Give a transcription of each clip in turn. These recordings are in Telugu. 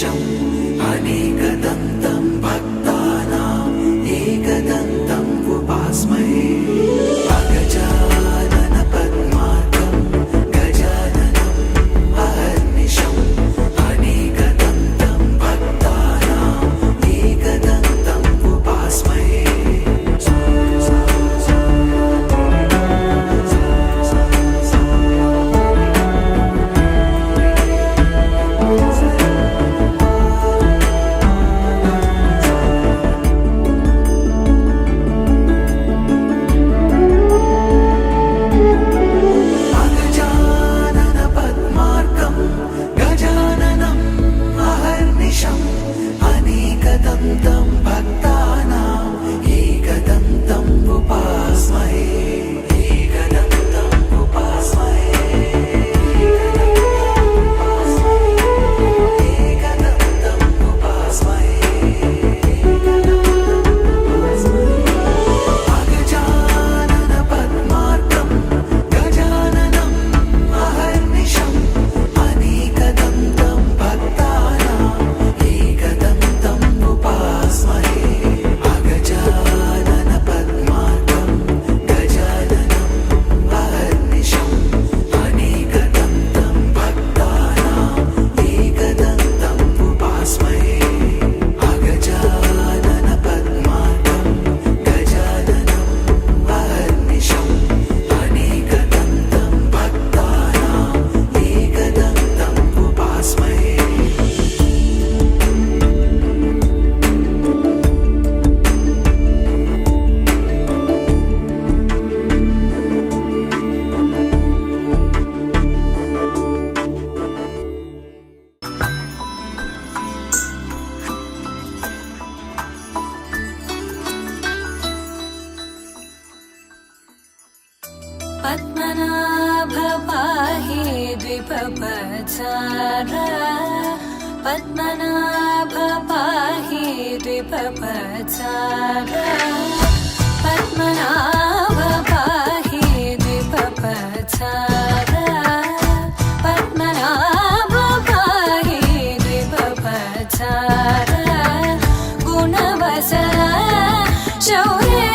अहर्निशम् अनेकदन्तं भक्तानाम् एकदन्तम् उपास्महे अगजानन पद्मार्कं गजाननम् अहर्निशम् अनेकदन्तं भक्तानाम् एकदन्तम् उपास्महे एकदन्तं भक्तानाम् एकदन्तम् उपास्महे एकदन्तम् उपास्महे एकदन्तम् उपास्महे अगजानन पद्मार्कं गजाननम् अहर्निशम् अनेकदन्तं भक्तानाम् एकदन्तम् उपास्महे अगजानन पद्मार्कं गजाननम् अहर्निशम् अनेकदन्तं भक्तानाम् एकदन्तम् उपास्महे अगजानन पद्मार्कं गजाननम् अहर्निशम् अनेकदन्तं भक्तानाम् एकदन्तम् उपास्महे पद्मनाभ पाहि द्विपपचार पद्मनाभ पाहि द्विपपचार पद्मनाभ पाहि द्विपपचार पद्मनाभ पाहि द्विपपचार गुणवसर शौर्ये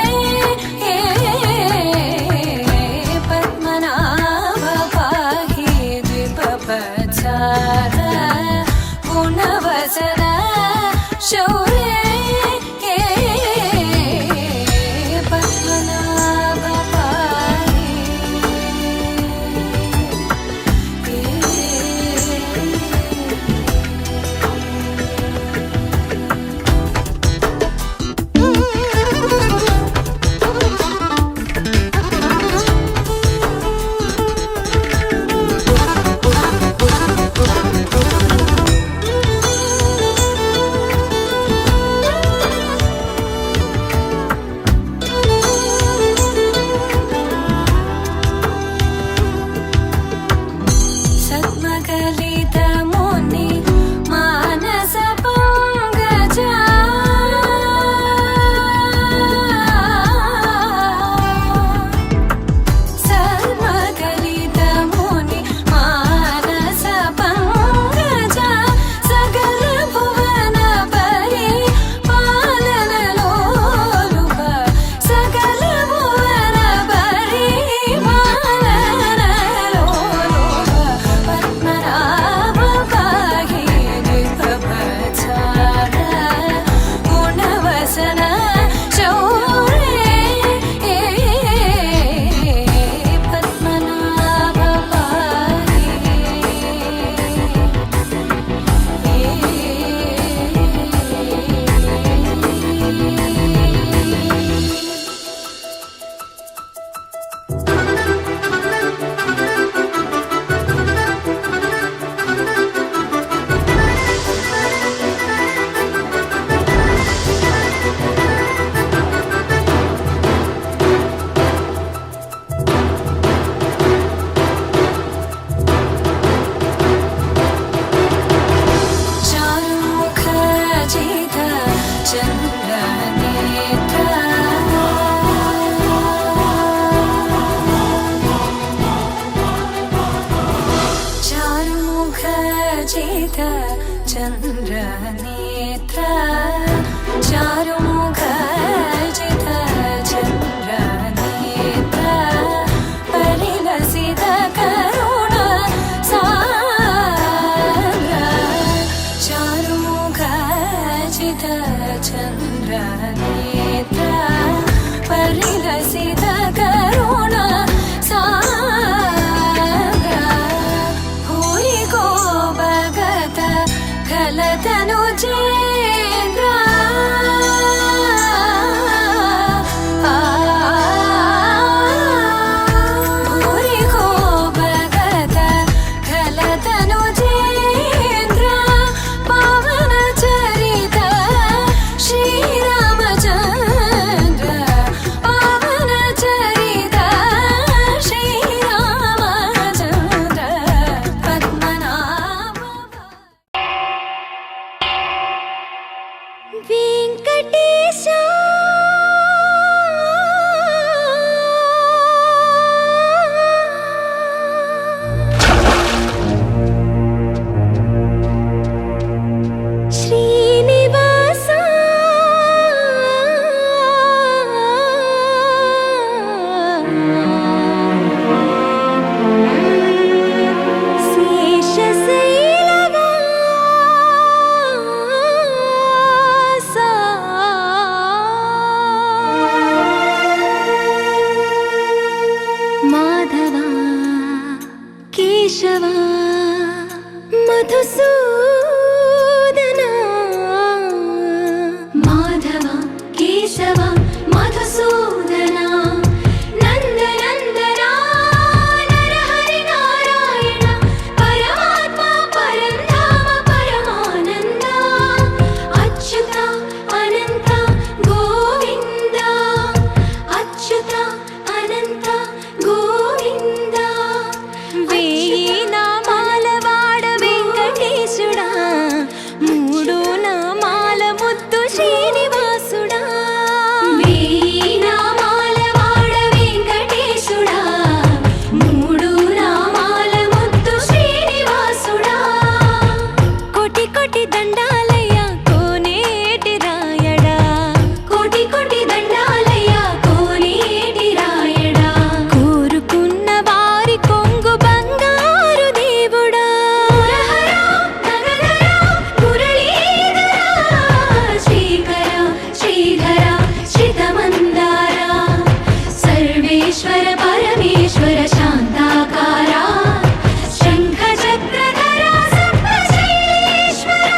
गुणवसर शौर्ये पद्मनाभ पाहि चन्द्रनेत्र चारुमुख जित चन्द्रनेत्र परिलसित करुण सान्द्र चारुमुख जित चन्द्रनेत्र परिलसित करुण सान्द्र भूरि को भगत खलतनु चेन्द्र भूरि को भगत खलतनु चेन्द्र पवन चरित श्रीरामचन्द्र पवन चरित श्रीरामचन्द्र पद्मनाभ वेंकटेश श्रीनिवास माधवा केशवा मधुसूदना माधवा केशवा मधुसूदना नन्दनन्दना नरहरि नारायण परमात्मा परन्धाम परमानन्द अच्युत अनन्त गोविन्द अच्युत अनन्त गोविन्द वेयि नामाల వాడ వెంకటేశుడా మూడు నామాల ముద్దు శ్రీనివాసుడా వేయి నామాల వాడ వెంకటేశుడా మూడు నామాల ముద్దు శ్రీనివాసుడా కోటి కోటి దండాలయ్య కోనేటి రాయడా కోటి కోటి దండాలయ్య కోనేటి రాయడా కోరుకున్న వారి కొంగు బంగారు దేవుడా నగధర మురళీధర శ్రీకర శ్రీధర శ్రితమందార సర్వేశ్వర పరమేశ్వర శాంతాకార శంఖ చక్రధర సప్తశైలేశ్వర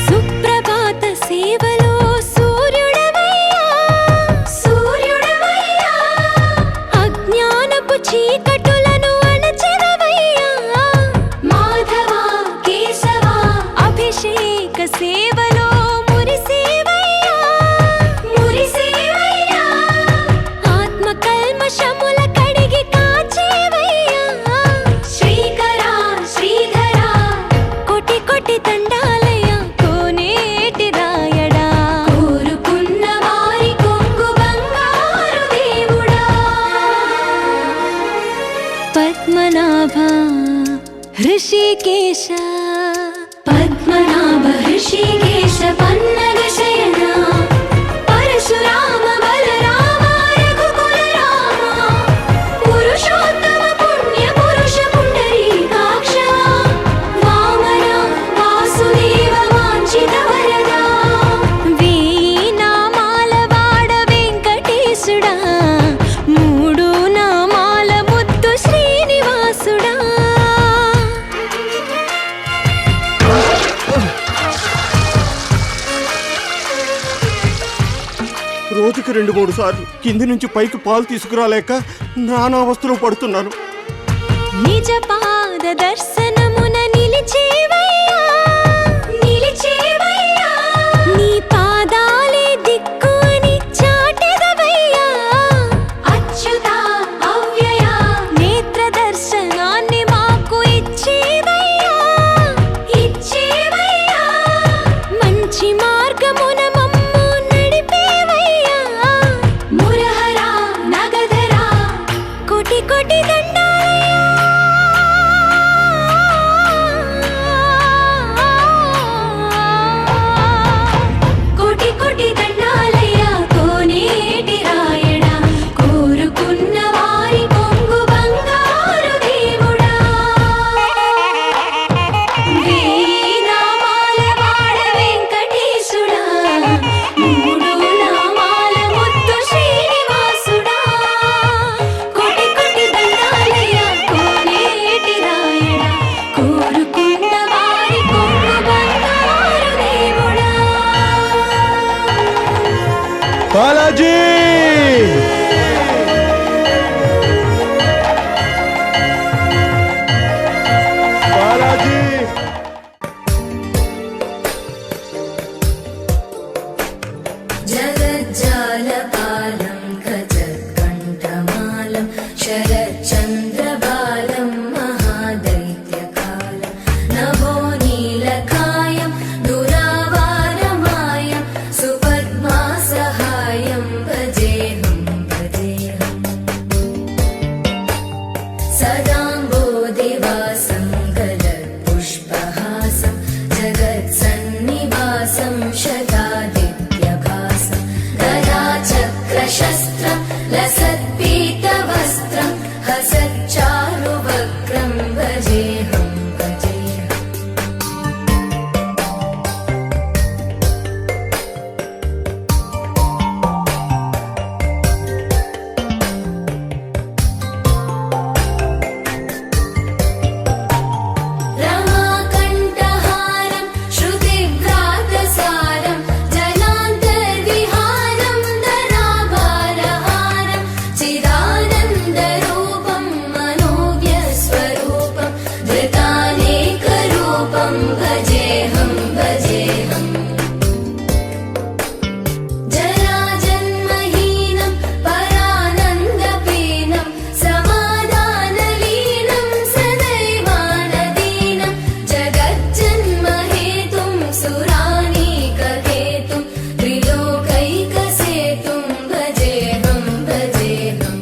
సుప్రభాత సేవలో సూర్యుడవయ్యా సూర్యుడవయ్యా అజ్ఞానపు చీకటులను అణచెదవయ్యా మాధవా కేశవా అభిషేక సేవలో మురిసేవయ్యా మురిసేవయ్యా ఆత్మ కల్మషముల కడిగి కాచేవయ్యా శ్రీకర శ్రీధర కోటి కోటి దండాలయ్య కోనేటి రాయడా కోరుకున్న వారి కొంగు బంగారు దేవుడా పద్మనాభ హృషికేశ పద్మనాభ హృషికేశ పన్నగ శయన పరశురామ బలరామ రఘుకుల రామ పురుషోత్తమ పుణ్య పురుష పుండరీకాక్ష వామన వాసుదేవ వాంఛిత వరదా వేయి నామాల వాడ వెంకటేశుడా మూడు నామాల ముద్దు శ్రీనివాసుడా రోజుకి 2-3 సార్లు కింది నుంచి పైకి పాలు తీసుకురాలేక నానావస్థలో పడుతున్నాను. నిజ పాద దర్శనమున నిలిచేవయ్యా నిలిచేవయ్యా నీ పాదాలే దిక్కు అని చాటెదవయ్యా అచ్యుత అవ్యయ నేత్ర దర్శనాన్ని మాకు ఇచ్చేవయ్యా भजेऽहं भजेऽहम् जराजन्महीनं परानन्दपीनं समाधानलीनं सदैवानदीनं जगज्जन्महेतुं सुरानीकहेतुं त्रिलोकैकसेतुं भजेऽहं भजेऽहम्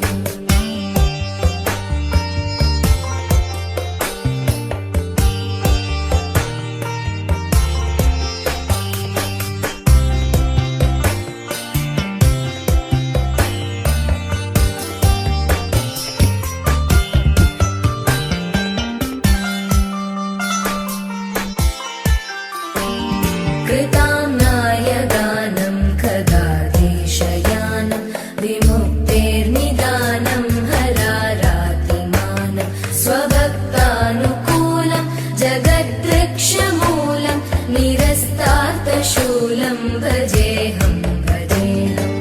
कृताम्नाय गानं खगाधीशयानं विमुक्तेर्निदानं हरारातिमानं स्वभक्तानुकूलं जगद्वृक्षमूलं निरस्तार्थशूलं भजेऽहं भजेऽहम्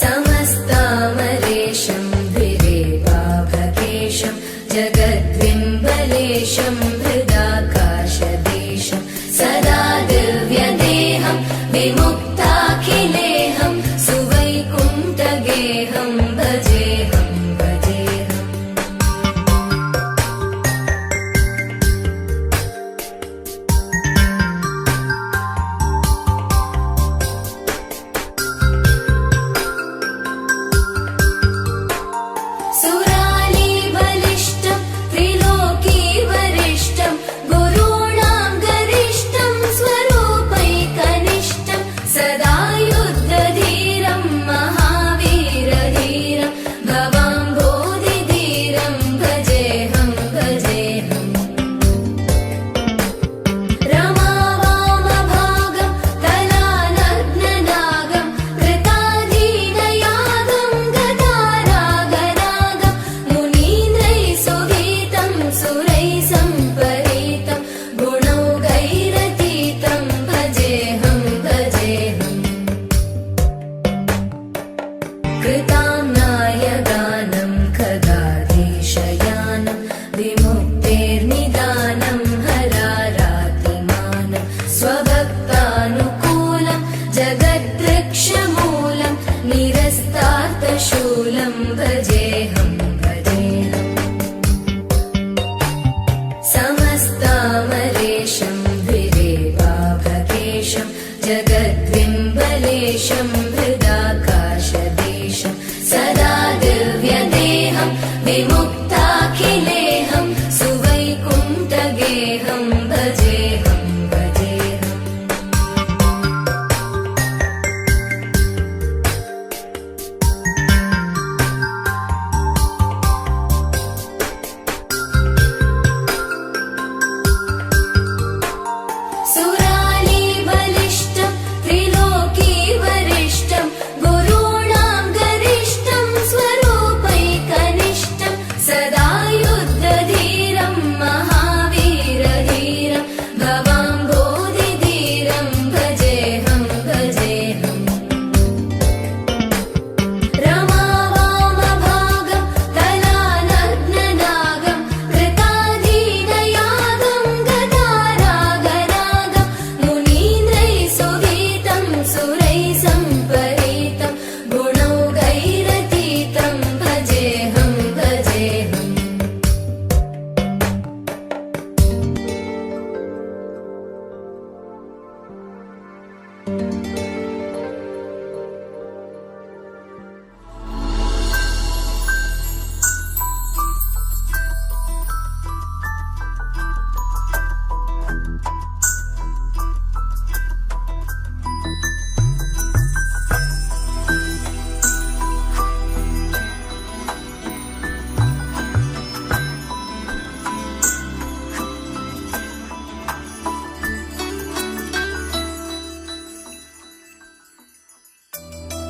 समस्तामरेशं धिरेवाभकेशं जगद्विम्बलेशं हृदाकाशदेशं सदा दिव्यदेहं विमुक्ताखिलेहं सुवैकुण्ठगेहं भजेऽहं भजेऽहम् सुरालीबलिष्ठं त्रिलोकीवरिष्ठं गुरूणां गरिष्ठं स्वरूपैकनिष्ठं सदा युद्धधीरं महावीरधीरं भवाम्भोधिधीरं भजेऽहं भजेऽहम् रमावामभागं कलानग्ननागं कृताधीनयागं गदारागरागं मुनीन्द्रैः सुगीतं सुरैः सम्परीतं गुणौघैरतीतं भजेऽहं भजेऽहम् कृताम्नाय गानं खगाधीशयानं विमुक्तेर्निदानं हरारातिमानं स्वभक्तानुकूलं जगद्वृक्षमूलं निरस्तार्थशूलं भजेऽहं भजेऽहम् समस्तामरेशं धिरेवाभकेशं जगद्विम्बलेशं हृदाकाशदेशं सदा दिव्यदेहं विमुक्ताखिलेहं सुवैकुण्ठगेहं भजेऽहं भजेऽहम् सुरालीबलिष्ठं त्रिलोकीवरिष्ठं गुरूणां गरिष्ठं स्वरूपैकनिष्ठं सदा युद्धधीरं महावीरधीरं भवाम्भोधिधीरं भजेऽहं भजेऽहम् रमावामभागं कलानग्ननागं कृताधीनयागं गदारागरागं मुनीन्द्रैः सुगीतं सुरैः सम्परीतं गुणौघैरतीतं भजेऽहं भजेऽहम्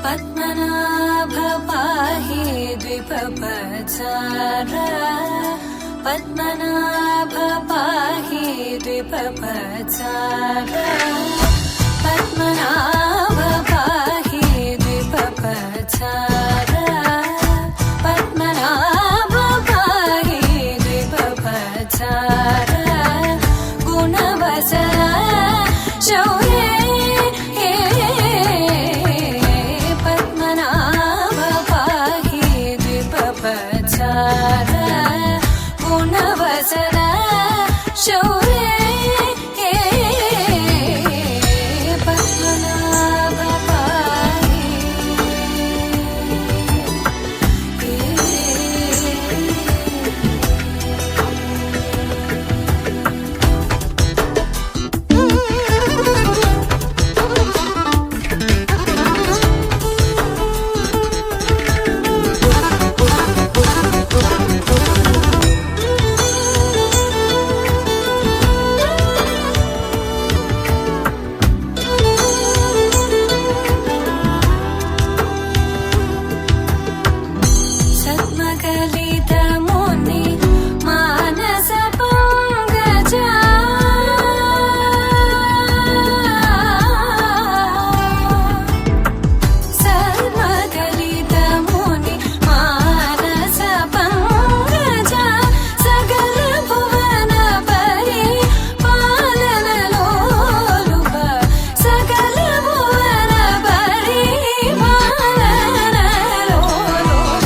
पद्मनाभ पाहि द्विपपचार पद्मनाभ पाहि द्विपपचार पद्मनाभ पाहि द्विपपचार पद्मनाभ पाहि द्विपपचार शौर्ये पद्मनाभ पाहि सद्मकलितमुनि मानस पङ्कजा सद्मकलितमुनि मानस पङ्कजा सकल भुवन परि पालन लोलुप सकल भुवन परि पालन लोलुप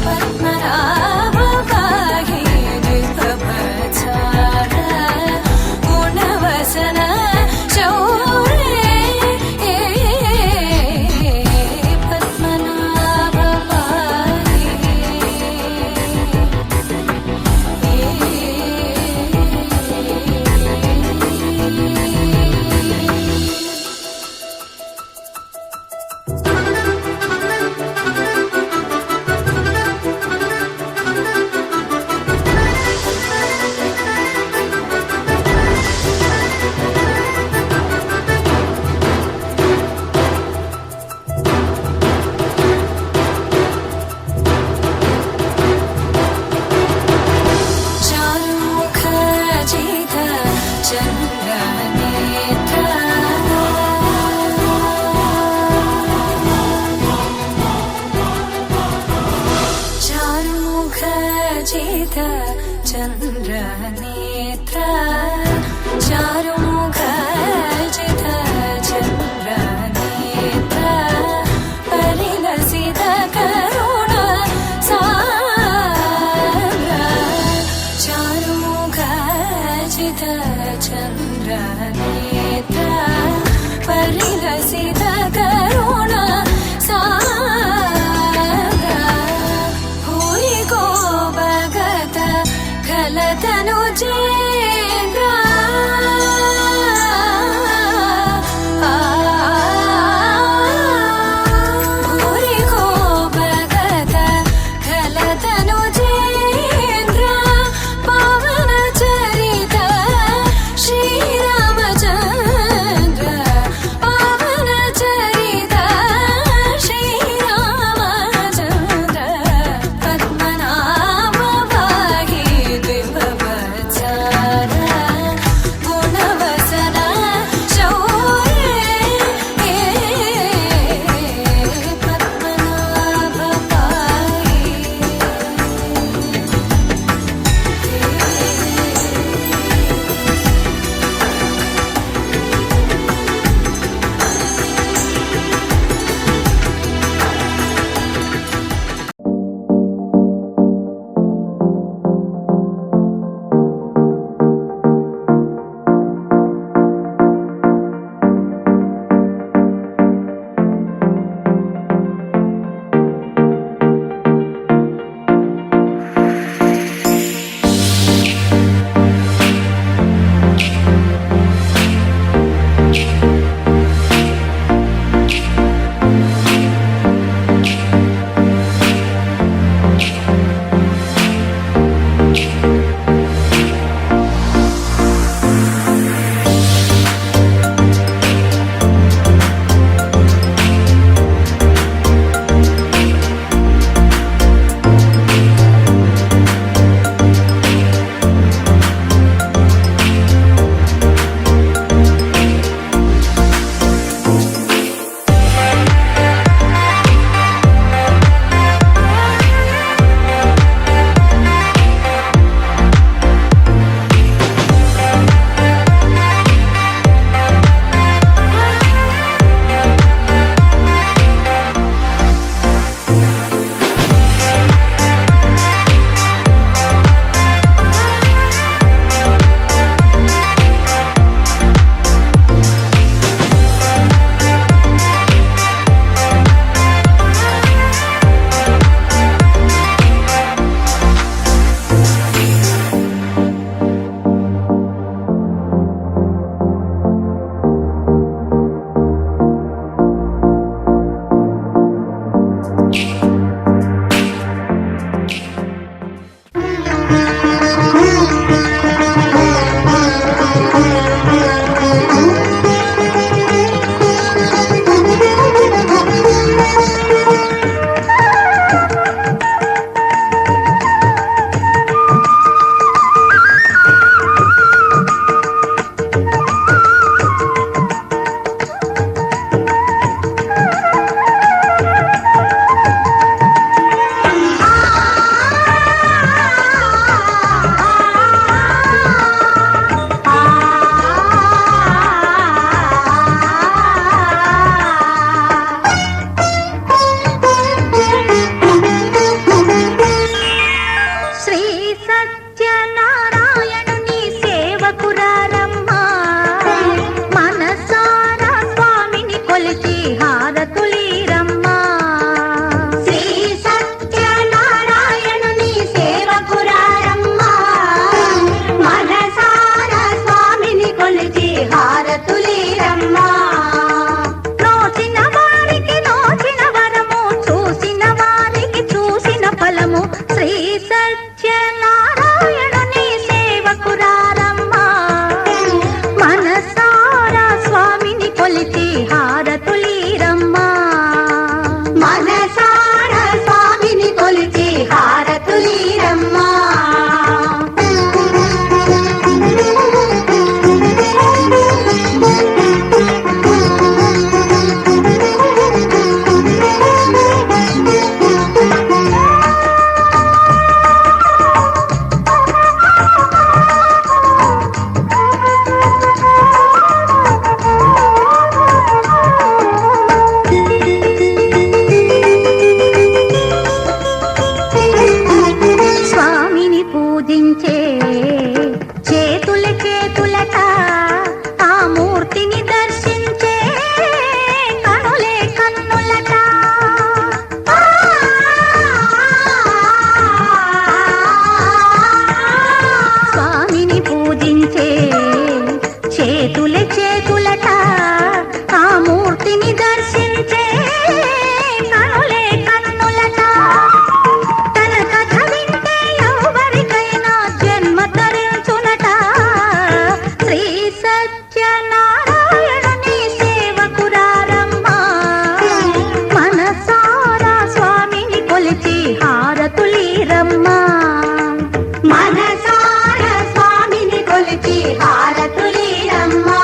पद्मनाभ पाहि निपपचार गुणवसन शौर्ये पद्मनाभ पाहि चारुमुख जित चन्द्रनेत्र चारुमुख जित चन्द्रनेत्र चारुमुख जित चन्द्रनेत्र परिलसित करुण सान्द्र चारुमुख जित चन्द्रनेत्र परिलसित करुण सान्द्र भूरि को भगत खलतनु चेन्द्र भूरि को भगत खलतनु चेन्द्र पावन चरित श्रीरामचन्द्र पावन చేతులట ఆ మూర్తిని దర్శించే కనులే కన్నులట స్వామిని పూజించే చేతులే చేతులట ఆ మూర్తిని దర్శించే కనులే కన్నులట తన కథ వింటే ఎవరికైనా జన్మ తరించునట శ్రీ సత్యనారాయణుని సేవకురారమ్మా మనసారా స్వామిని కొలిచి హారతులీరమ్మా మనసారా స్వామిని కొలిచి హారతులీరమ్మా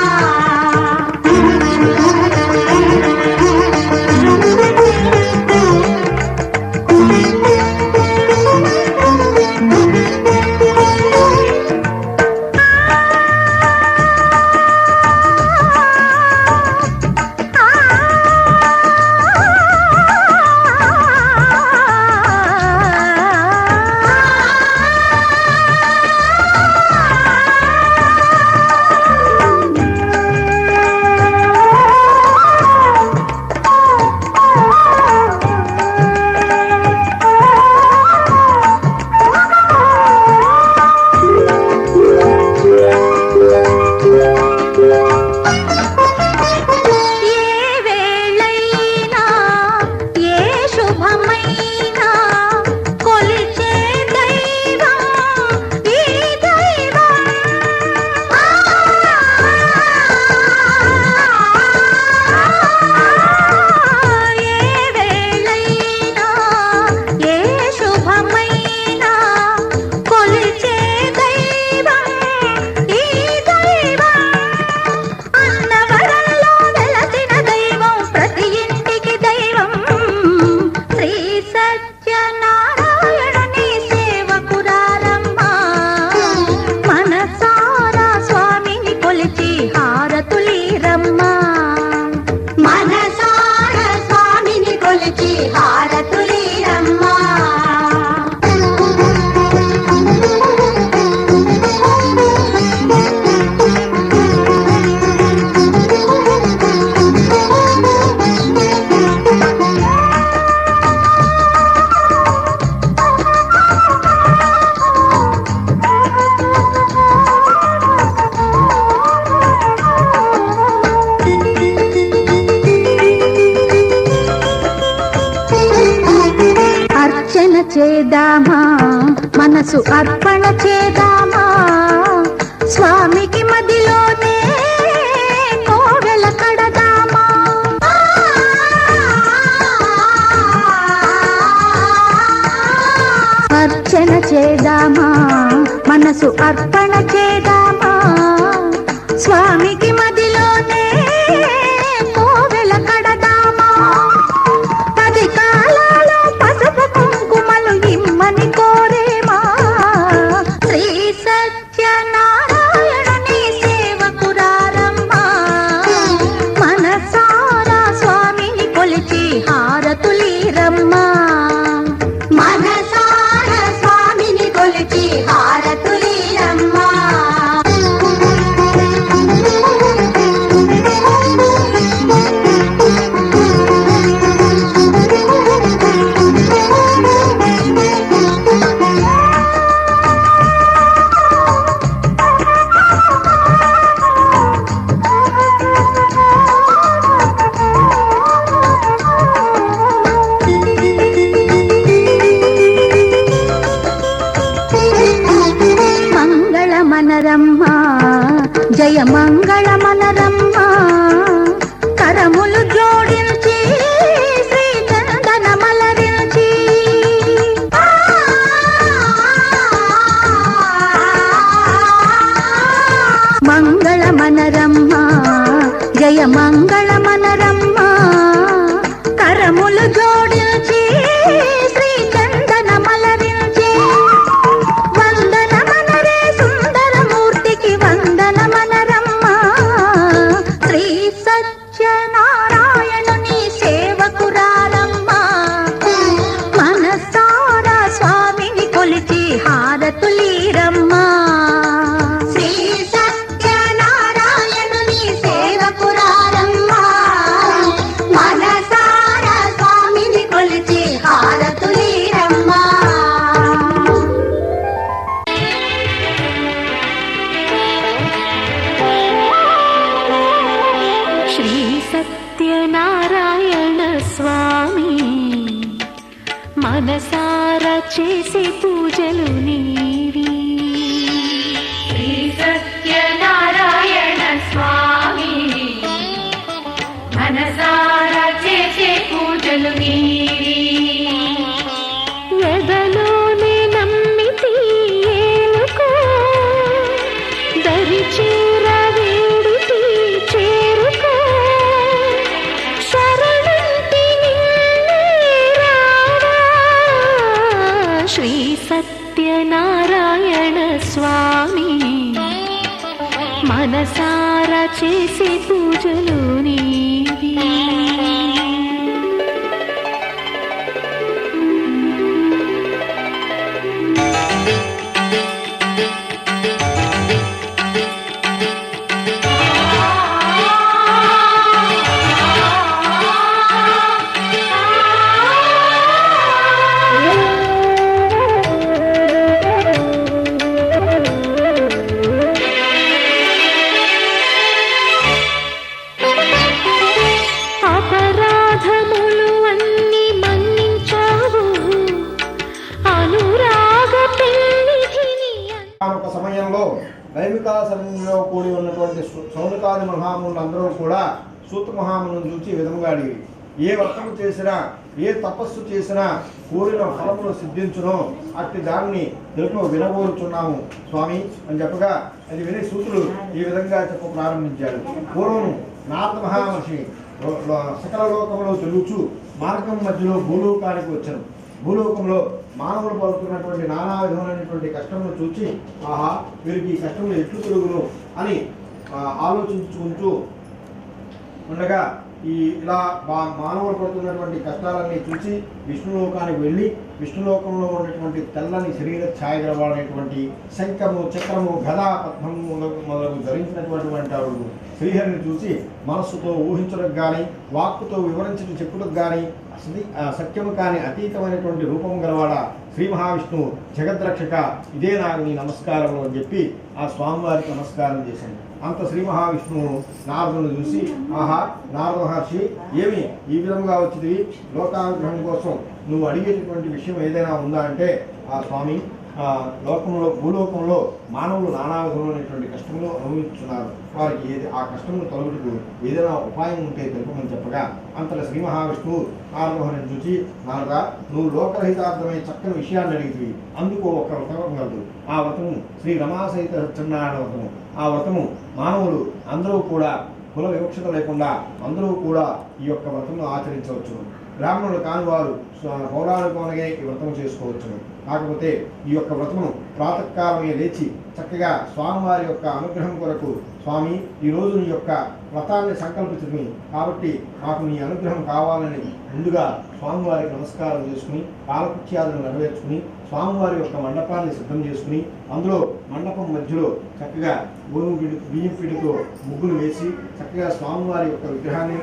చేద్దామా మనసు అర్పణ చేద్దామా స్వామికి మదిలోనే కోవెల కడదామా అర్చన చేద్దామా మనసు అర్పణ చేద్దామా స్వామికి మదిలోనే కోవెల కడదామా 10 కాలాలు పసుపు కుంకుమలు ఇమ్మని కోరేమా శ్రీ సత్యనారాయణుని సేవకురారమ్మా మనసారా స్వామిని కొలిచి హారతులీరమ్మా మనసారా స్వామిని కొలిచి హారతులీరమ్మా మనరమ్మా జయ మంగళ మనరమ్మా కరములు జోడించి శ్రీ చందన మలరించి మంగళ మనరమ్మా జయ మంగళ మనరమ్మా కరములు జోడించి శ్రీ చందన మలరించి సత్యనారాయణుని సేవకురారమ్మా మనసారా స్వామిని కొలిచి హారతులీరమ్మా శ్రీ సత్య మనసారా చేసే పూజలు నీవి శ్రీ సత్యనారాయణ స్వామి మనసారా చేసే పూజలు నీవి ఎదలోనే నమ్మితి ఏలుకో దరి చేర వేడితి చేరుకో శరణంటి నిన్నే రావా శ్రీ సత్యనారాయణ స్వామి మనసారా చేసే పూజలు నీవి అపరాధములు అన్ని మన్నించావు అనురాగ పెన్నిధిని ఒక సమయంలో దైవికాసనంలో కూడి ఉన్నటువంటి సౌనకాది మహాములందరూ కూడా సూత మహాములను చూసి ఈ విధముగా అడిగి ఏ వ్రతము చేసినా ఏ తపస్సు చేసినా కోరిన ఫలములు సిద్ధించునో అట్టి దాన్ని తెలుపు వినబోరుచున్నాము స్వామి అని చెప్పగా అది విని సూతుడు ఈ విధంగా చెప్ప ప్రారంభించాడు. పూర్వం నారద మహామహర్షి సకల లోకంలో తిరుగుచు మార్గం మధ్యలో భూలోకానికి వచ్చాను. భూలోకంలో మానవులు పడుతున్నటువంటి నానా విధమైనటువంటి కష్టములు చూచి ఆహా వీరికి ఈ కష్టములు ఎట్లు తిరుగును అని ఆలోచించుకుంటూ ఉండగా ఇలా మానవులు పడుతున్నటువంటి కష్టాలన్నీ చూసి విష్ణులోకానికి వెళ్ళి విష్ణులోకంలో ఉన్నటువంటి తెల్లని శరీర ఛాయ గలవాడైనటువంటి శంఖము చక్రము గదా పద్మము మొదలగు ధరించినటువంటి వాడు శ్రీహరిని చూసి మనస్సుతో ఊహించడం కానీ వాక్కుతో వివరించడం చెప్పుటకు కానీ సత్యము కానీ అతీతమైనటువంటి రూపం గలవాడ శ్రీ మహావిష్ణువు జగద్రక్షక ఇదే నాకు నీ నమస్కారము అని చెప్పి ఆ స్వామివారికి నమస్కారం చేశాను. అంత శ్రీ మహావిష్ణువు నారదును చూసి ఆహా నారద మహర్షి ఏమి ఈ విధంగా వచ్చింది లోకానుగ్రహం కోసం నువ్వు అడిగేటటువంటి విషయం ఏదైనా ఉందా అంటే ఆ స్వామి లోకంలో భూలోకంలో మానవులు నానా విధమైనటువంటి కష్టములు అనుభవిస్తున్నారు. వారికి ఆ కష్టమును తొలగుటకు ఏదైనా ఉపాయం ఉంటే తెలుపమని చెప్పగా అంతలో శ్రీ మహావిష్ణువు నారదమహర్షిని చూసి నారద నువ్వు లోకరహితార్థమై చక్కని విషయాన్ని అడిగితే అందుకు ఒక వ్రతం కలదు. ఆ వ్రతము శ్రీ రమాసహిత సత్యనారాయణ వ్రతము. ఆ వ్రతము మానవులు అందరూ కూడా కుల వివక్షత లేకుండా అందరూ కూడా ఈ యొక్క వ్రతమును ఆచరించవచ్చును. బ్రాహ్మణులు కాని వారు పౌరాణికంగా ఈ వ్రతం చేసుకోవచ్చును. కాకపోతే ఈ యొక్క వ్రతమును ప్రాతకాలమే లేచి చక్కగా స్వామివారి యొక్క అనుగ్రహం కొరకు స్వామి ఈరోజు నీ యొక్క వ్రతాన్ని సంకల్పించుకుని కాబట్టి మాకు నీ అనుగ్రహం కావాలని ముందుగా స్వామివారికి నమస్కారం చేసుకుని కాలకృత్యాలను నెరవేర్చుకుని స్వామివారి యొక్క మండపాన్ని సిద్ధం చేసుకుని అందులో మండపం మధ్యలో చక్కగా బియ్యం పిండితో ముగ్గులు వేసి చక్కగా స్వామివారి యొక్క విగ్రహాన్ని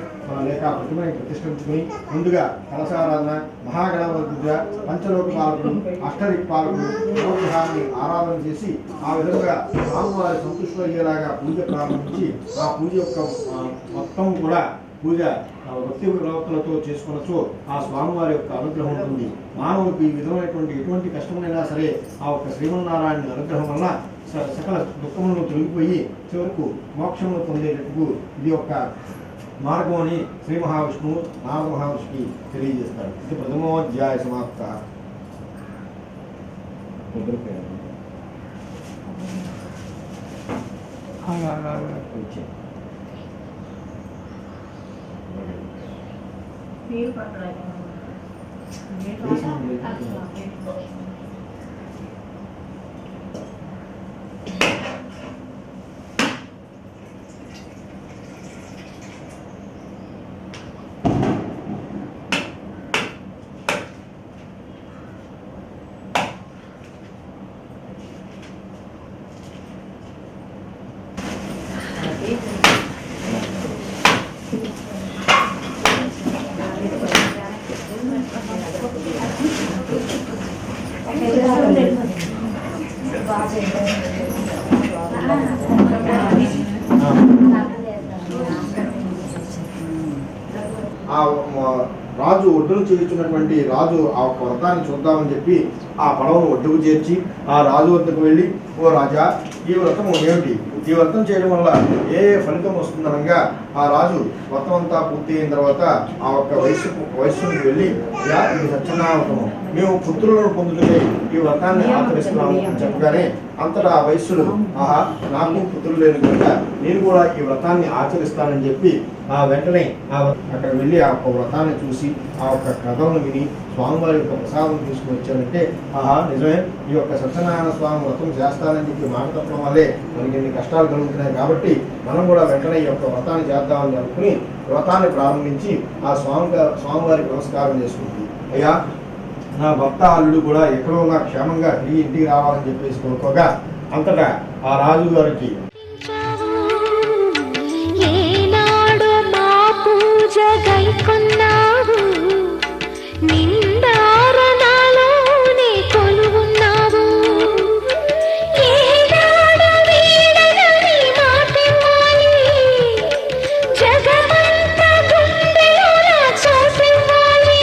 లేక ప్రతిమని ప్రతిష్ఠించుకుని ముందుగా కలశారాధన మహాగణపతి పూజ పంచలోక పాలకులు అష్టదిక్పాలకులు నవగ్రహాన్ని ఆరాధన చేసి ఆ విధంగా స్వామివారి సంతృష్టి అయ్యేలాగా పూజ ప్రారంభించి ఆ పూజ యొక్క మొత్తం కూడా పూజ భక్తి ప్రవక్తలతో చేసుకున్నచో ఆ స్వామివారి యొక్క అనుగ్రహం ఉంటుంది. మానవులకు ఈ విధమైనటువంటి ఎటువంటి కష్టమైనా సరే ఆ యొక్క శ్రీమన్నారాయణ అనుగ్రహం వల్ల సకల దుఃఖములను తొలగిపోయి చివరకు మోక్షమును పొందేటట్టుకు ఇది ఒక మార్గం అని శ్రీ మహావిష్ణువు నారద మహర్షికి తెలియజేస్తాడు. ఇది ప్రథమోధ్యాయ సమాప్త. వృద్ధులు చేయించున్నటువంటి రాజు ఆ ఒక్క వ్రతాన్ని చూద్దామని చెప్పి ఆ పడవను ఒడ్డుకు చేర్చి ఆ రాజు వద్దకు వెళ్ళి, ఓ రాజా, ఈ వ్రతం ఏమిటి? ఈ వ్రతం చేయడం వల్ల ఏ ఫలితం వస్తుందనగా ఆ రాజు వ్రతం అంతా పూర్తి అయిన తర్వాత ఆ ఒక్క వయస్సుకి వెళ్ళి, యా ఇది సత్యనావ్రతము, మేము పుత్రులను పొందుతునే ఈ వ్రతాన్ని ఆచరిస్తున్నాము అని చెప్పగానే అంతటా ఆ వయస్సుడు, ఆహా, నాకు పుత్రులు లేని కనుక నేను కూడా ఈ వ్రతాన్ని ఆచరిస్తానని చెప్పి వెంటనే అక్కడ వెళ్ళి ఆ ఒక్క వ్రతాన్ని చూసి ఆ ఒక్క కథను విని స్వామివారి యొక్క ప్రసాదం తీసుకుని వచ్చాడంటే, ఆహా, నిజమే, ఈ యొక్క సత్యనారాయణ స్వామి వ్రతం చేస్తానని చెప్పి మాట తప్పడం వల్లే మనకి ఎన్ని కష్టాలు కలుగుతున్నాయి, కాబట్టి మనం కూడా వెంటనే ఈ యొక్క వ్రతాన్ని చేద్దామని అనుకుని వ్రతాన్ని ప్రారంభించి ఆ స్వామివారికి నమస్కారం చేసుకుంటుంది. అయ్యా, నా భర్త అల్లుడు కూడా ఎక్కడో క్షేమంగా తిరిగి ఇంటికి రావాలని చెప్పేసి కోరుకోగా అంతటా ఆ రాజు గారికి ఏనాడు మా పూజ గైకొన్నావు, నిండారణాలోనే కొలువున్నావు, ఏనాడు వీడనని మాటివ్వాలి, జగమంత గుండెలోన చోటివ్వాలి,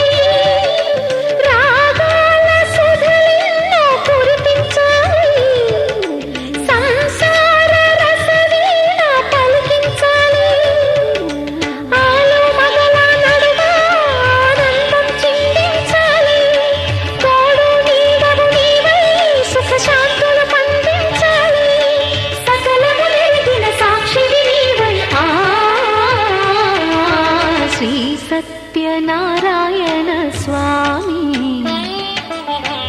రాగాల సుధలెన్నో కురిపించాలి, సంసార రసవీణ పలికించాలి, ఆలు మగల నడుమ ఆనందం చిందించాలి, తోడు నీడవు నీవై సుఖ శాంతులు పండించాలి, సకలము నెరిగిన సాక్షివి నీవై శ్రీ సత్యనారాయణ స్వామి,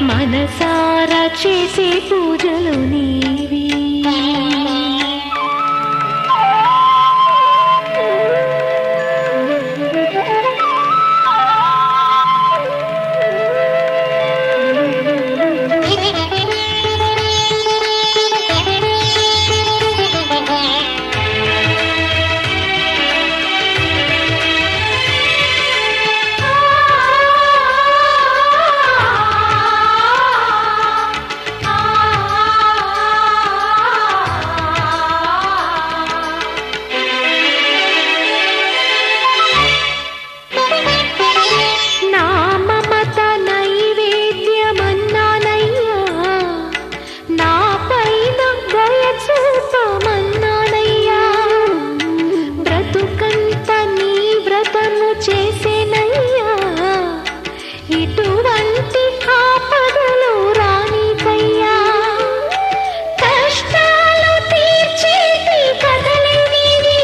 మనసారా చేసే పూజలు నీవి. నా మమత నైవేద్యమన్నానయ్యా, నా పైన దయ చూపమన్నానయ్యా, బ్రతుకంత నీ వ్రతము చేసేనయ్యా, ఇటువంటి ఆపదలు రానికయ్యా, కష్టాలు తీర్చేటి కథలే నీవి,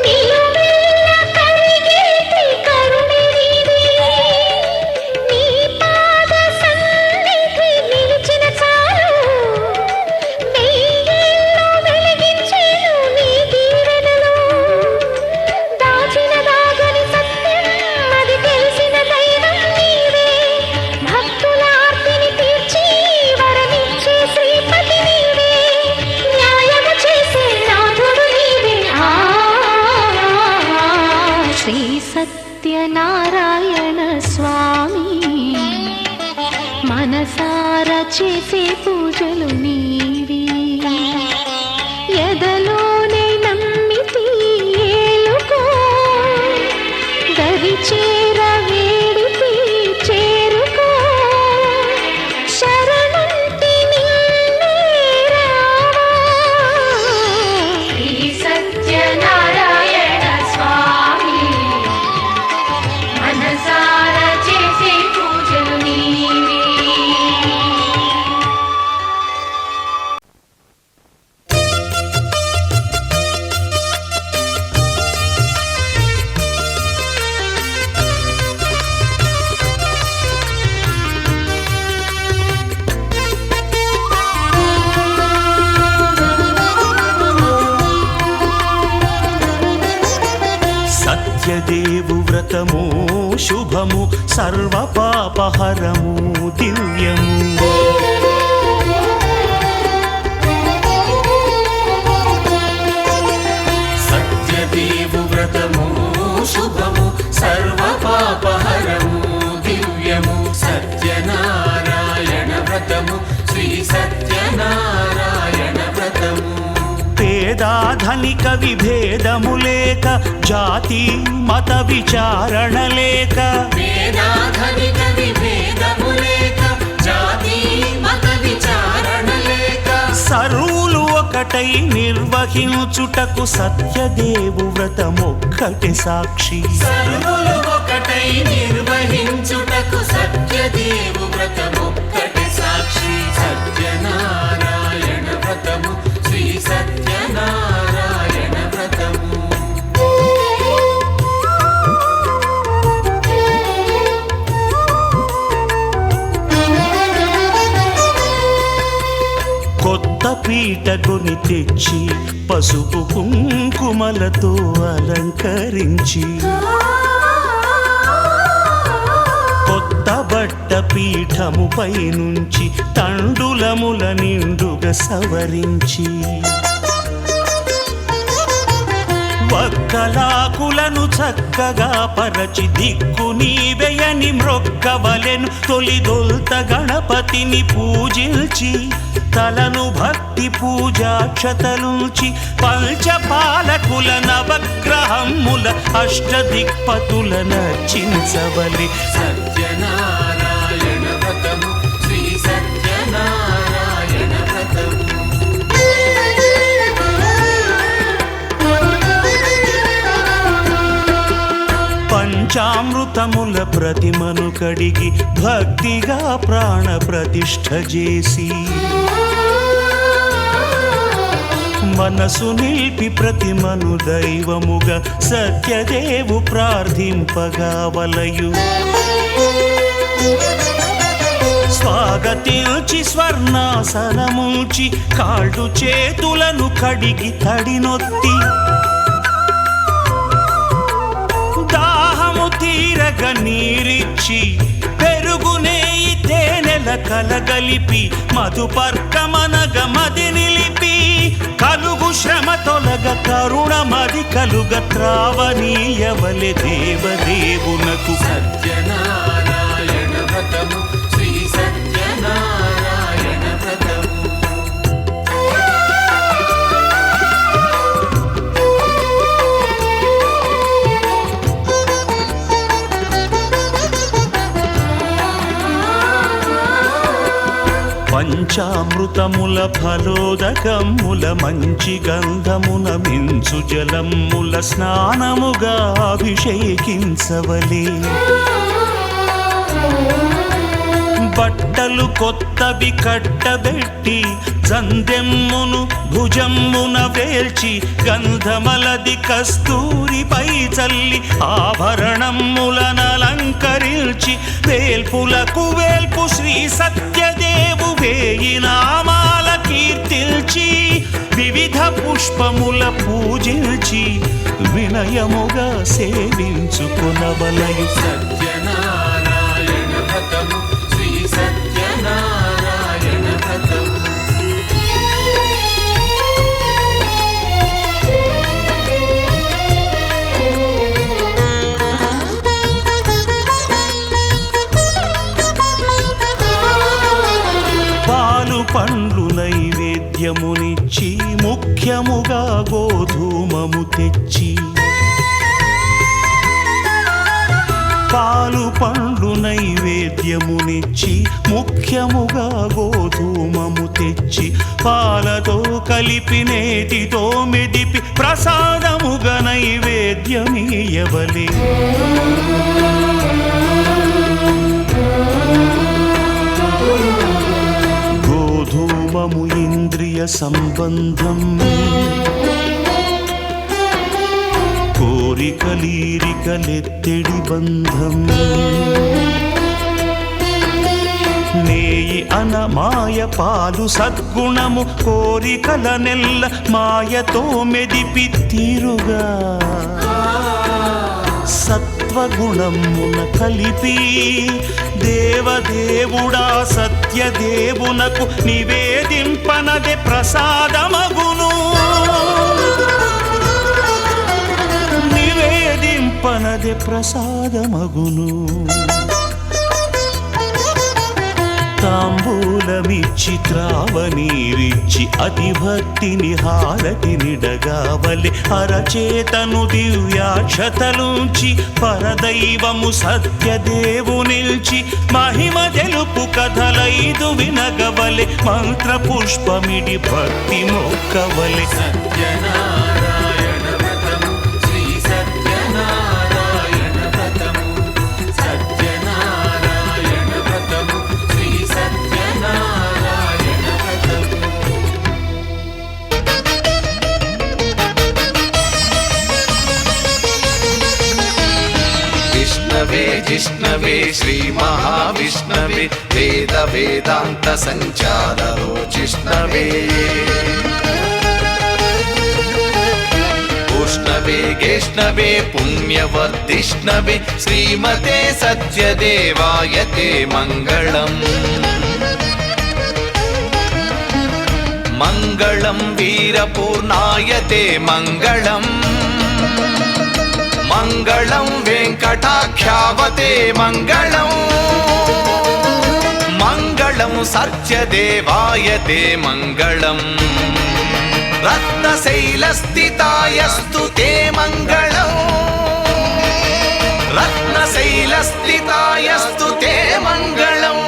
నిలువెల్ల కరిగేటి కరుణే నీది, నీ పాద సన్నిధి నిలిచిన చాలు, వెయ్యేళ్ళు వెలిగించేను నీ దీవెనలు, దాచిన దాగని సత్యం అది తెలిసిన దైవం నీవే, భక్తుల ఆర్తిని తీర్చి వరమిచ్చే శ్రీపతి నీవే, న్యాయము చేసే నాథుడు నీవే, శ్రీ సత్యనారాయణ స్వామి, మనసారా చేసే పూజలు నీవి. ఎదలోనే నమ్మితి ఏలుకో, దరి చేర వేడితి చేరుకో, శరణంటి నిన్నే రావా. శ్రీ సత్యనారాయణ స్వామి, మనసారా చేసే పూజలు నీవి. సత్యదేవు వ్రతము శుభము, సర్వ పాపహరము దివ్యము. సత్యదేవు వ్రతము శుభము, సర్వ పాపహరము దివ్యము, సత్యనారాయణ వ్రతము, శ్రీ సత్యనారాయణ వ్రతము. పేదా పేదాధనిక విభేదము లేక, జాతి మత విచారణ లేక, వేదాధనిక విభేదము లేక, జాతి మత విచారణ లేక, సర్వులు ఒకటై నిర్వహించుటకు సత్యదేవు వ్రతమొక్కటి సాక్షి. సర్వులు ఒకటై నిర్వహించుటకు సత్యదేవు వ్రతమొక్కటి సాక్షి. సత్యనారాయణ వ్రతము, శ్రీ సత్యనారాయణ వ్రతము. కొత్త పీట కొని తెచ్చి పసుపు కుంకుమలతో అలంకరించి, కొత్త బట్ట పీఠముపై నుంచి తండులముల నిండుగా సవరించి, వక్కలాకులను చక్కగా పరచి దిక్కు నీవెయని మ్రొక్కవలెను. తొలిదొల్త గణపతిని పూజించి తలను భక్తి పూజాక్షతలుంచి, పంచపాలకుల నవగ్రహముల అష్టదిక్పతుల నర్చించవలె. సత్యనారాయణ వ్రతము, శ్రీ సత్యనారాయణ వ్రతము. పంచామృతముల ప్రతిమను కడిగి భక్తిగా ప్రాణ ప్రతిష్ఠ చేసి, మనసు నిలిపి ప్రతిమను దైవముగా సత్యదేవు ప్రార్థింపగా వలయు. స్వాగతించి స్వర్ణాసనముంచి కాళ్ళు చేతులను కడిగి తడినొత్తి, దాహము తీరగ నీరిచ్చి పెరుగు నెయ్యి తేనెల కలగలిపి, మధుపర్కమనగ మది నిలిపి, కలుగు శ్రమ తొలగ కరుణ మది కలుగ త్రావనీయవలె దేవదేవునకు. సత్యనారాయణ వ్రతము, శ్రీ సత్యనారాయణ వ్రతము. పంచామృతముల ఫలోదకముల మంచి గంధమున మించు జలముల స్నానముగా అభిషేకించవలే. బట్టలు కొత్తవి కట్టబెట్టి జందెమ్మును భుజమ్మున వేల్చి, గంధమలది కస్తూరిపై చల్లి ఆభరణములనలంకరించి, వేల్పులకు వేల్పు శ్రీ సత్యదేవు వేయి నామాల కీర్తిల్చి, వివిధ పుష్పముల పూజించి వినయముగా సేవించుకొనవలయు. సత్యనారాయణ వ్రతము, శ్రీ సత్యనారాయణ వ్రతము. పాలు పండ్లు నైవేద్యమునిచ్చి, ముఖ్యముగా గోధూమము తెచ్చి, పాలు పండ్లు నైవేద్యమునిచ్చి, ముఖ్యముగా గోధూమము తెచ్చి, పాలతో కలిపి నేతితో మెదిపి ప్రసాదముగా నైవేద్యమీయవలే. గోధూమము ఇంద్రియ సంబంధం, కోరికలీరికలెత్తెడి బంధం. నేయి అన మాయ పాలు సద్గుణము, కోరికల నెల్ల మాయతో మెదిపి తీరుగా, సత్వగుణమున కలిపి దేవదేవుడా సత్యదేవునకు నివేదింపనదే ప్రసాదమగును. నివేదింపనదే ప్రసాదమగును. తాంబూలమిచ్చి త్రావనీరిచ్చి అతి భక్తిని హారతినిడగావలె అరచేతను దివ్యాక్షతలుంచి పరదైవము సత్యదేవునిల్చి మహిమ తెలుపు కథలైదు వినగవలె మంత్ర పుష్పమిడి భక్తి మొక్కవలె సత్యనారాయణ వ్రతము శ్రీ సత్యనారాయణ వ్రతము సత్యనారాయణ వ్రతము శ్రీ సత్యనారాయణ వ్రతము విష్ణవే జిష్ణవే శ్రీ మహావిష్ణవే వేద వేదాంత సంచారో జిష్ణవే ఉష్ణవే గేష్ణవే పుణ్యవర్ధిష్ణవే శ్రీమతే సత్యదేవాయతే మంగళం మంగళం వీరపూర్ణాయతే మంగళం మంగళం వెంకటాఖ్యావతే మంగళం మంగళం సత్యదేవాయతే మంగళం రత్నశైలస్థితాయస్తు తే మంగళం రత్నశైలస్థితాయస్తు తే మంగళం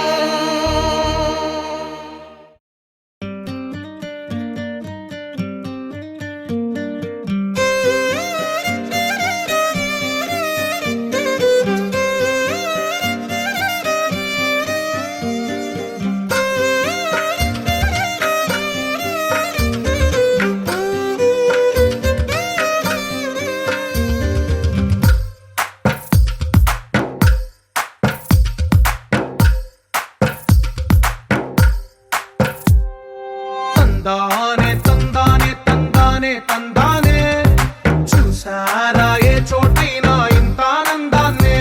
తందానే తందానే తందానే తందానే చూసారా ఏ చోటైనా ఇంత ఆనందాన్నే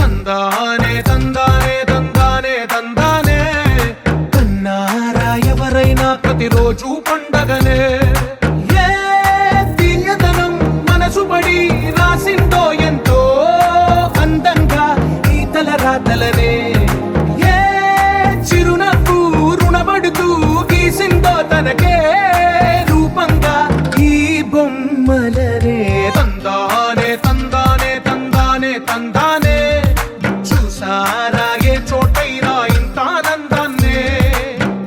తందానే తందానే తందానే తందానే కన్నారా ఎవరైనా ప్రతిరోజు పండగనే ఏ తీయదనం మనసు పడి రాసిందో ఎంతో అందంగా ఈ తలరాతలనే ఏ చిరునవ్వు రుణపడుతూ గీసిందో తనకే రూపంగా ఈ బొమ్మలనే తందానే తందానే తందానే తందానే చూసారా ఏ చోటైనా ఇంత ఆనందాన్నే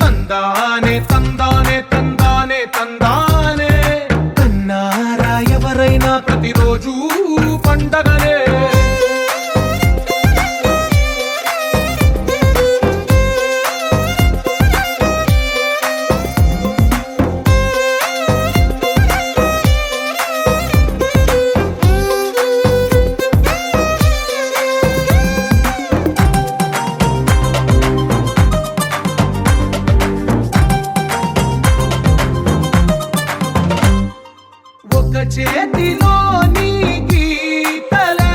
తందానే తందానే తందానే తందానే కన్నారా ఎవరైనా ప్రతిరోజు పండగనే ఒక చేతిలో నీ గీతలే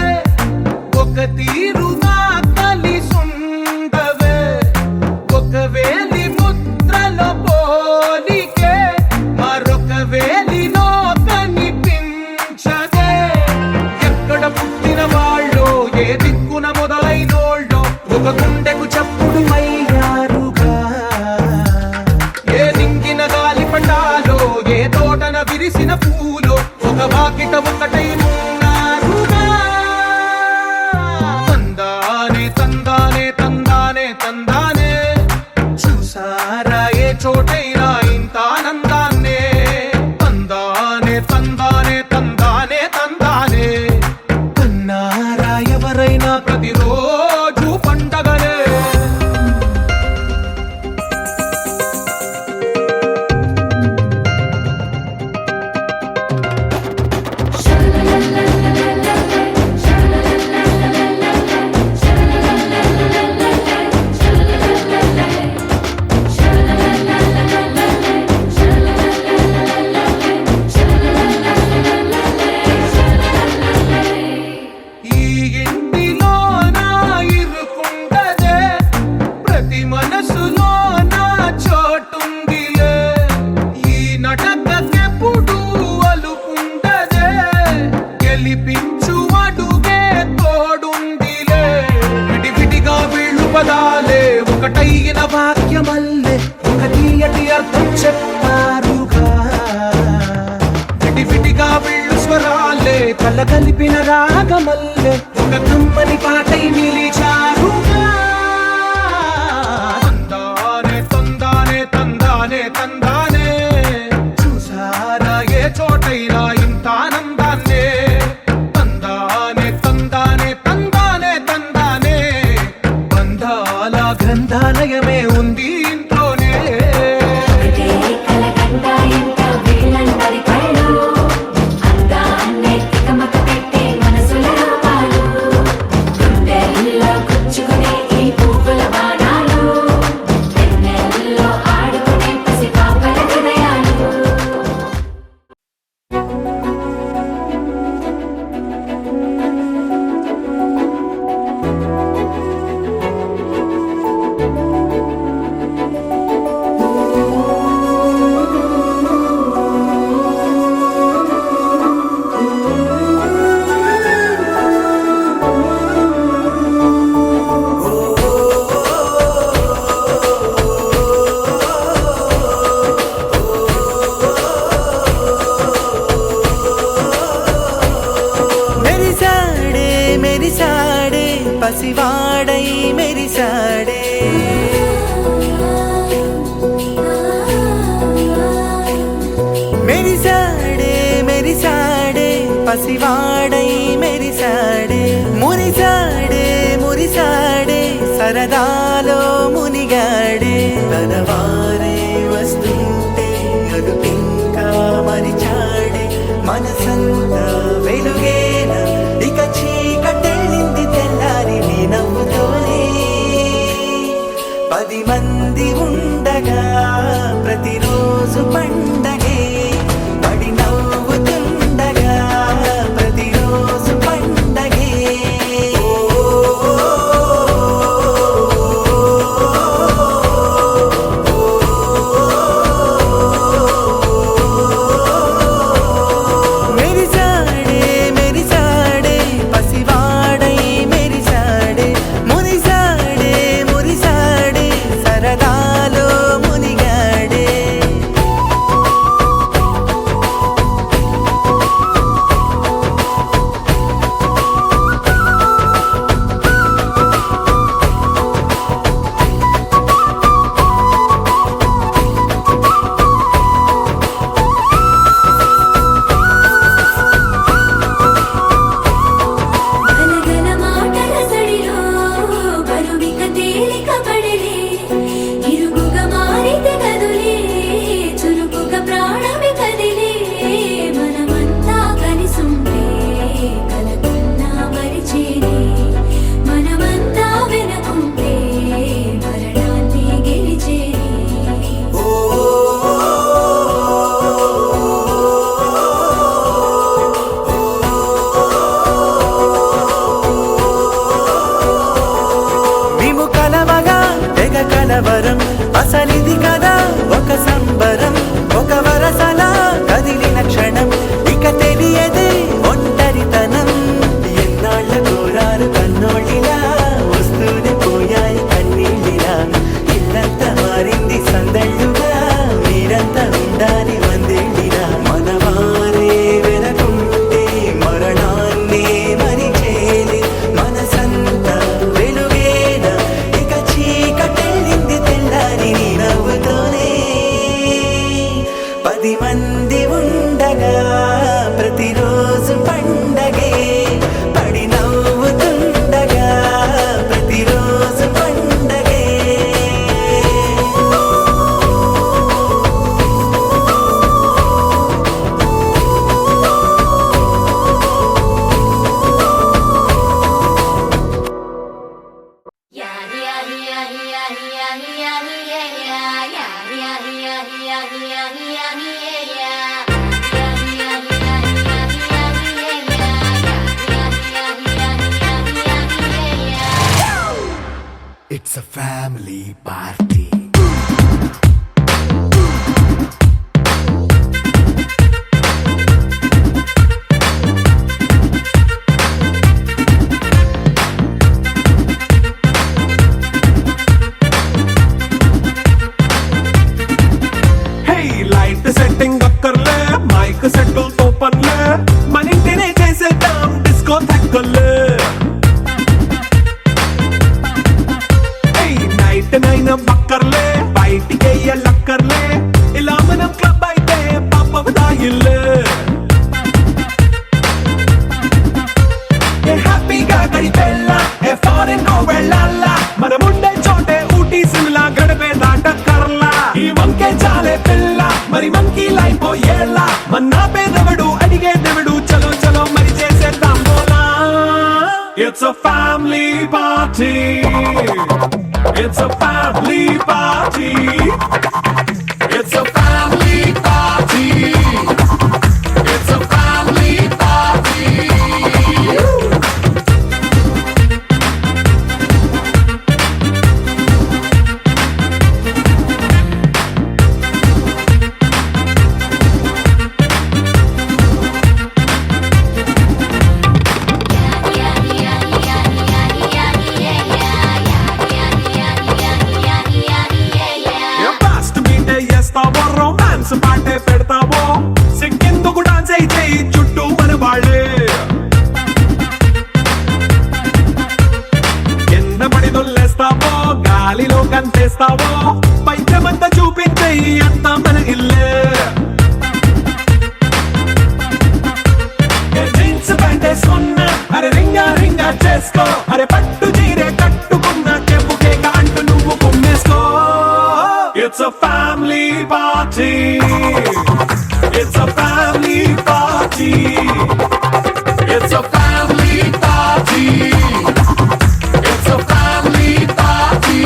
ఒక తీరుగా కలిసుండవే ఒక వేలి ముద్రలో పోలికే మరొక వేలిలో కనిపించదే ఎక్కడ పుట్టిన వాళ్ళో ఏ దిక్కున మొదలైనోళ్ళో ఒక గుండెకు చప్పుడు అయ్యారుగా ఏ దింగిన గాలి పటాలో ఏ తోటన విరిసిన పూలో ఒక వాకిట ఒకటై ఉన్నారుగా తందానే తందానే తందానే తందానే చూసారా ఏ చోటైనా ఇంత ఆనందాన్నే తందానే తందానే తందానే తందానే కన్నారా ఎవరైనా ప్రతిరోజు పండగనే la విడివిడిగా వీళ్ళు స్వరాలే కల కలిపిన రాగమల్లే ఒక కమ్మని పాటై నిలిచారుగా తందానే తందానే తందానే తందానే చూసారా ఏ చోటైనా ఇంత ఆనందాన్నే తందానే తందానే తందానే తందానే బంధాల గ్రంథాలయమే ఉంది ఇంట్లోనే పసివాడై మెరిసాడే మెరిసాడే మెరిసాడే పసివాడై మెరిసాడే మురిసాడే మురిసాడే సరదాలో మునిగాడే తనవారే వస్తుంటే అదుపింకా మరిచాడే మనసంతా వెలుగేనా ఇక చీకటెళ్ళింది తెల్లారి నీ నవ్వుతోనే 10 మంది ఉండగా ప్రతిరోజు పండగే పడి నవ్వుతుండగా ప్రతిరోజు పండగే మెరిసాడే మెరిసాడే పసివాడై మెరిసాడే మురిసాడే మురిసాడే సరదాలో మునిగాడే గనగన మాటల సడిలో బరువిక తేలిక పడలే ఇరుగుగా మారితే కదులే చురుకుగా ప్రాణమి కదిలే మనమంతా కలిసుంటే కలకున్నా మరిచేనే మనమంతా వెనకుంటే మరణాన్ని గెలిచేనే మేము కలవగా తెగ కలవరం అసలిది కదా ఒక సంబరం ఒక వరసలా కదిలిన క్షణం ఇక తెలియదే ఒంటరితనం ఎన్నాళ్ళ కోరారు కన్నోళ్ళిలా వస్తూనే పోయాయి కన్నీళ్ళిలా ఇల్లంతా మారింది సందళ్ళుగా మీరంతా ఉండాలి వందేళ్ళిలా మనవారే వెనకుంటే మరణాన్నే మరిచేలే మనసంతా వెలుగేనా ఇక చీకటెళ్ళింది తెల్లారి నీ నవ్వుతోనే 10 మంది ఉండగా ప్రతిరోజు పండగే పడి నవ్వుతుండగా ప్రతిరోజు పండగే It's a family party. Hey, light setting అక్కర్లే మైక్ సెట్టులతో పనులే మన ఇంటినే చేసేద్దాం డిస్కో తగ్గలే నైట్ నైన్ బక్కర్లే బయటికి వెళ్ళక్కర్లే ఇలా మనం క్లబ్ అయితే పాపదాయిల్లే హ్యాపీగా గడిపెళ్ళ ఏ ఫారెన్ కో వెళ్ళాల మనం ఉండే చోటే ఊటీ సిమ్లా గడిపే దాటక్కర్లా ఈ వంకే చాలే పిల్ల మరి మంకీ లైఫ్ ఏళ్ళ మన్నా పేదవడు అడిగే దేవుడు చలో చలో మరి చేసేద్దాం బోలా it's a family party It's a family party. It's a family party. It's a family party. Romance పాటే పెడతావో సిగ్గెందుకు డాన్స్ అయి చేయి చుట్టూ మన వాళ్ళే కింద పడి దొల్లేస్తావో గాలిలో కంటేస్తావో పైచమంతా చూపించేయి అంతా మన ఇల్లే జీన్స్ ప్యాంట్ వేసుకున్నా అరే రింగా రింగా చేసుకో అరే పట్టు చీరే కట్టుకున్న చెప్పు కేక అంటూ నువ్వు కుమ్మేసుకో It's a family party. It's a family party. It's a family party. It's a family party.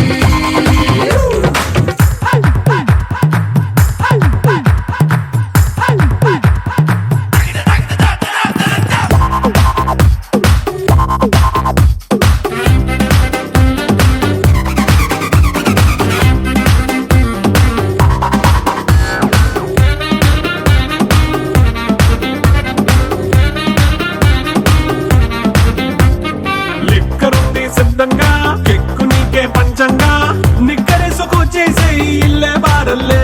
సిద్ధంగా కెక్కు నీకే పంచంగా నిక్కరేసుకు చేసే ఇల్లే బారల్లే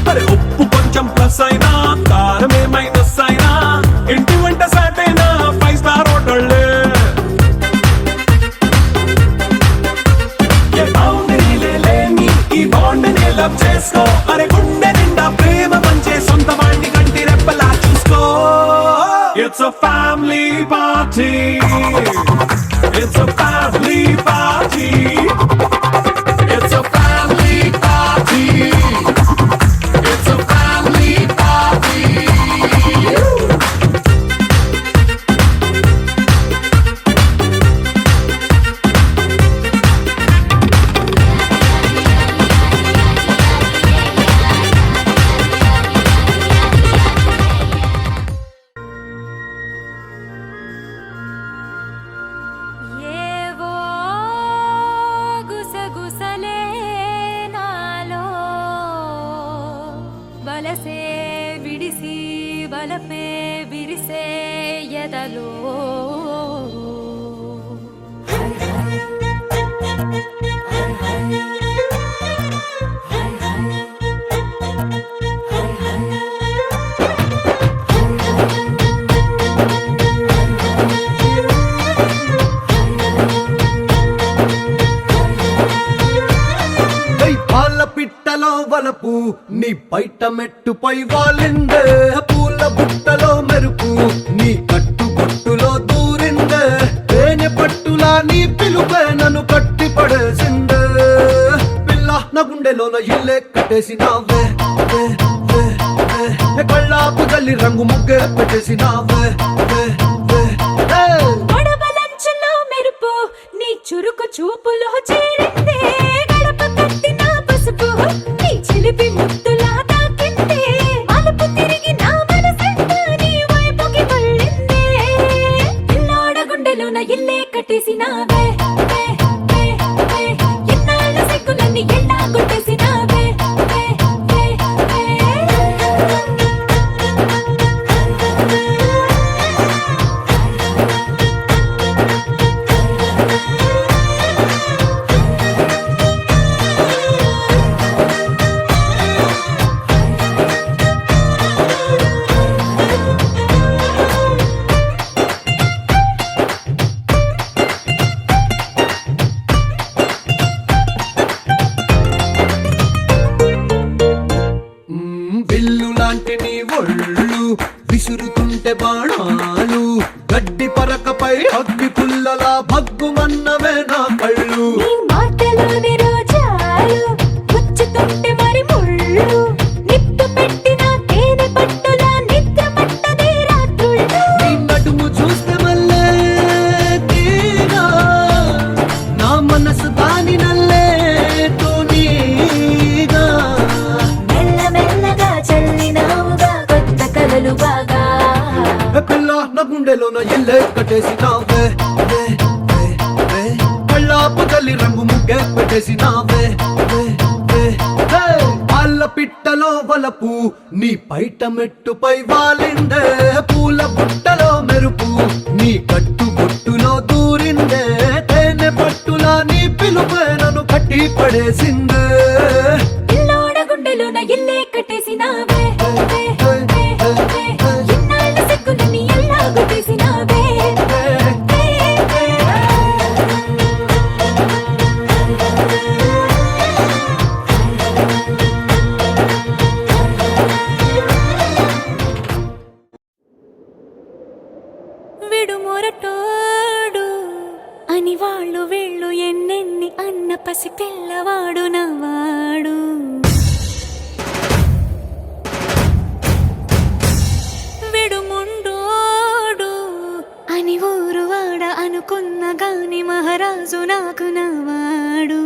అరే ఉప్పు కొంచెం ప్లస్ అయినా కారమే మైనస్ అయినా ఇంటి వంట సాటైనా 5 స్టార్ హోటళ్ళే ఏ బౌండరీలే లేని ఈ బాండ్ని లవ్ చేసుకో అరే గుండె నిండా ప్రేమ పంచే సొంత వాడిని కంటి రెప్పలా చూసుకో It's a family party. It's a family party. It's a family party. It's a family party. వలసే విడిసి వలపే విరిసే ఎదలో పాల పిట్టలో వలపు నీ బయట మెట్టుపై వాలిందే పూల బుట్టలో మెరుపు నీ కట్టు కొట్టులో దూరిందే తేనె పట్టులా నీ పిలుపే నన్ను కట్టి పడేసిందే పిల్ల నా గుండెలోన ఇల్లే కట్టేసినావే కళ్ళాపు గల్లి రంగు ముగ్గే పెట్టేసినావే గొడవలంచులో మెరుపు నీ చురుకు చూపులో చేరిందే గడప కట్టిన పసుపు నీ చిలిపి ముద్దులా తాకిందే మలుపు తిరిగి నా మనసంతా నీ వైపుకి మళ్ళిందే పిల్లోడ గుండెలోన ఇల్లే కట్టేసినావే ఎన్నాళ్ళ సిగ్గులన్నీ ఎలా కొట్టేసినావే లాంటి నీ ఒళ్ళు విసురుతుంటే బాణాలు గడ్డి పరకపై అగ్గి పుల్లలా భగ్గుమన్నవే నా కళ్ళు నీ మాటలోని రోజాలు గుచ్చుతుంటే మరి ముళ్ళు నిప్పు పెట్టిన తేనె పట్టులా నిద్ర పట్టదే రాత్రుళ్ళు నీ నడుము చూస్తే మళ్ళీ తీరా నా మనసు దాని నల్లే తోనీగా మెల్లమెల్లగా చల్లినావుగా కొత్త కలలు బాగా పిల్ల నా గుండెలో నా ఎల్లే కట్టేసినావే కళ్ళాపు తల్లి రంగు ముగ్గే పెట్టేసినావే పాల పిట్టలో వలపు నీ పైట మెట్టుపై వాలిందే పూల బుట్టలో మెరుపు నీ కట్టు బొట్టులో దూరిందే తేనె పట్టులా నీ పిలుపే నన్ను కట్టి పడేసిందే ఇల్లోడ గుండెలోన ఇల్లే కట్టేసినావే ఇన్నాళ్ళ సిగ్గులని ఎల్లాగూ తీసినావే విడు మొరటోడు అని వాళ్ళు వీళ్ళు ఎన్నెన్ని అన్న పసి పిల్లవాడు నవ్వాడు విడు ముండోడు అని ఊరు వాడ అనుకున్న గాని మహారాజు నాకు నవ్వాడు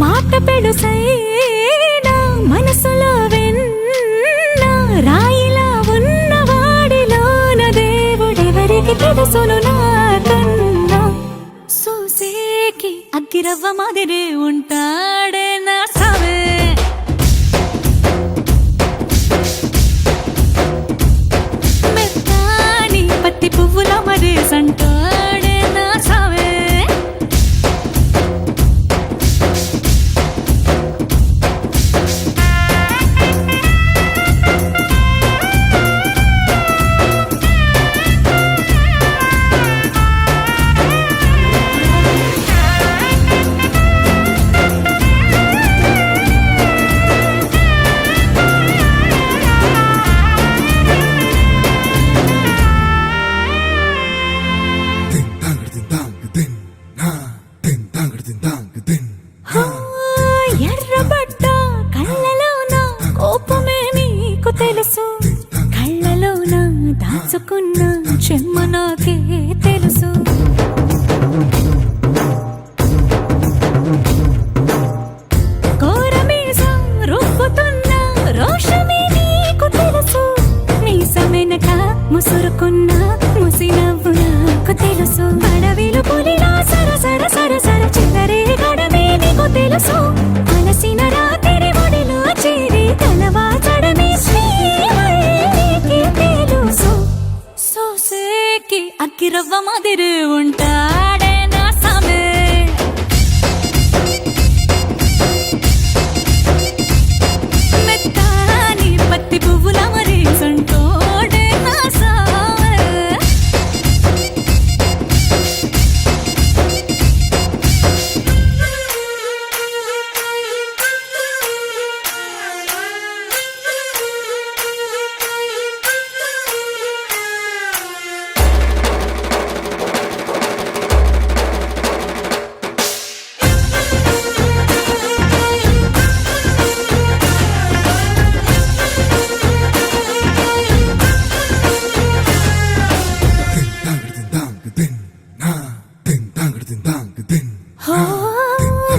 మాట పెడుసైనా మనసులో వెన్న రాయిలా ఉన్నవాడిలోన దేవుడెవరికి తెలుసును నాకన్నా సూసేకి అగ్గిరవ్వ మాదిరే ఉంటాడే నా సావే మెత్తాని పత్తి పువ్వుల మరే సంటాడే నా సావే ఎర్రబడ్డ కళ్ళలోన కోపమే నీకు తెలుసు కళ్ళలోన దాచుకున్న చెమ్మ నాకే తెలుసు కోరమీసం రుబ్బుతున్న రోషమే నీకు తెలుసు మీసమెనక ముసురుకున్న ముసినవ్వు నాకు తెలుసు అడవిలు పులిలా సరసర సరసర చివరే గడమే నీకు తెలుసు అలసిన రాత్రి ఒడిలో చేరి తలవాచడమే శ్రీవల్లికి తెలుసు సోసేకి అగ్గిరవ్వ మాదిరి ఉంటాడే నా సామే మెత్తాని పత్తి పువ్వుల మరి సంటోడే నా సామే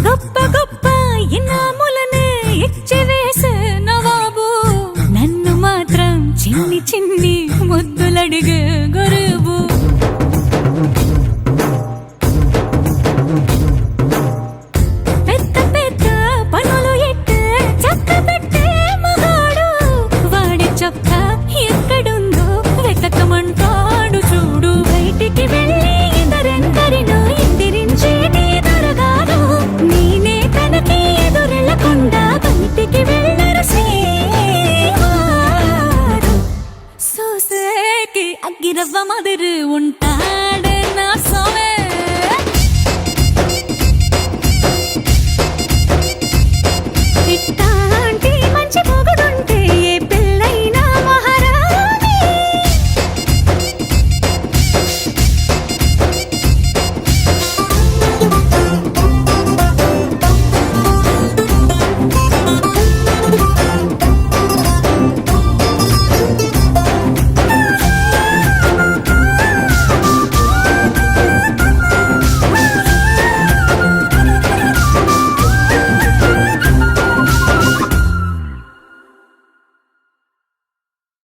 గొప్ప